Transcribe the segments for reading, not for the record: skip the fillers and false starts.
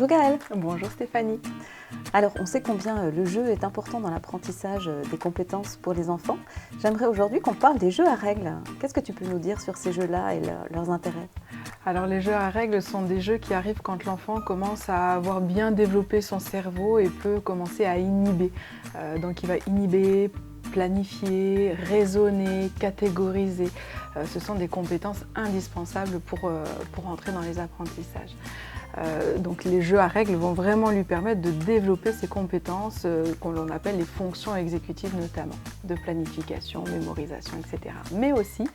Bonjour Gaëlle. Bonjour Stéphanie. Alors, on sait combien le jeu est important dans l'apprentissage des compétences pour les enfants. J'aimerais aujourd'hui qu'on parle des jeux à règles. Qu'est-ce que tu peux nous dire sur ces jeux-là et leurs intérêts? Alors les jeux à règles sont des jeux qui arrivent quand l'enfant commence à avoir bien développé son cerveau et peut commencer à inhiber. Donc il va inhiber, planifier, raisonner, catégoriser. Ce sont des compétences indispensables pour entrer dans les apprentissages. Donc les jeux à règles vont vraiment lui permettre de développer ses compétences qu'on appelle les fonctions exécutives notamment, de planification, mémorisation, etc. Mais aussi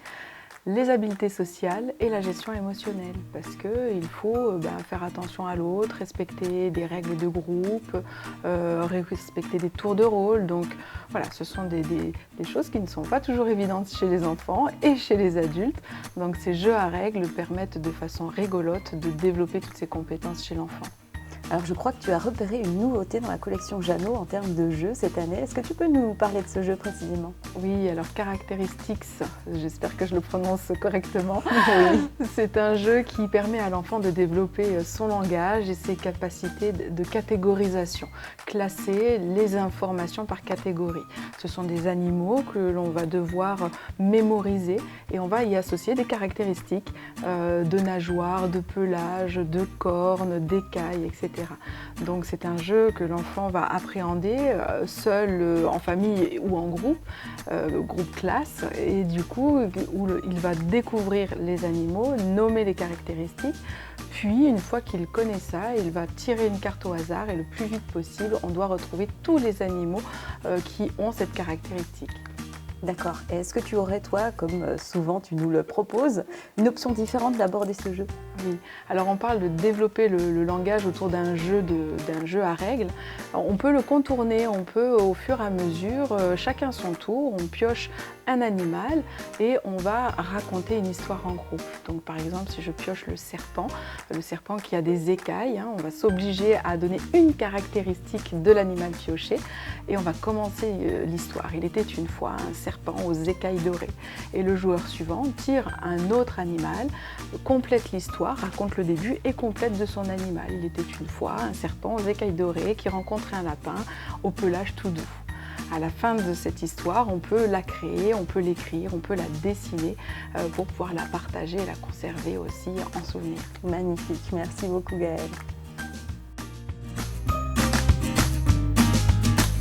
les habiletés sociales et la gestion émotionnelle, parce qu'il faut faire attention à l'autre, respecter des règles de groupe, respecter des tours de rôle. Donc voilà, ce sont des choses qui ne sont pas toujours évidentes chez les enfants et chez les adultes. Donc ces jeux à règles permettent de façon rigolote de développer toutes ces compétences chez l'enfant. Alors, je crois que tu as repéré une nouveauté dans la collection Jeannot en termes de jeux cette année. Est-ce que tu peux nous parler de ce jeu précisément? Oui, alors Characteristics, j'espère que je le prononce correctement. Oui. C'est un jeu qui permet à l'enfant de développer son langage et ses capacités de catégorisation, classer les informations par catégorie. Ce sont des animaux que l'on va devoir mémoriser et on va y associer des caractéristiques de nageoires, de pelage, de cornes, d'écailles, etc. Donc c'est un jeu que l'enfant va appréhender seul, en famille ou en groupe, groupe classe, et du coup où il va découvrir les animaux, nommer les caractéristiques, puis une fois qu'il connaît ça, il va tirer une carte au hasard et le plus vite possible, on doit retrouver tous les animaux qui ont cette caractéristique. D'accord. Et est-ce que tu aurais, toi, comme souvent tu nous le proposes, une option différente d'aborder ce jeu? Oui. Alors on parle de développer le langage autour d'un jeu à règles. On peut le contourner, on peut au fur et à mesure, chacun son tour, on pioche un animal et on va raconter une histoire en groupe. Donc par exemple, si je pioche le serpent qui a des écailles, on va s'obliger à donner une caractéristique de l'animal pioché et on va commencer l'histoire. Il était une fois un serpent aux écailles dorées. Et le joueur suivant tire un autre animal, complète l'histoire, raconte le début et complète de son animal. Il était une fois un serpent aux écailles dorées qui rencontrait un lapin au pelage tout doux. À la fin de cette histoire, on peut la créer, on peut l'écrire, on peut la dessiner pour pouvoir la partager et la conserver aussi en souvenir. Magnifique, merci beaucoup Gaëlle.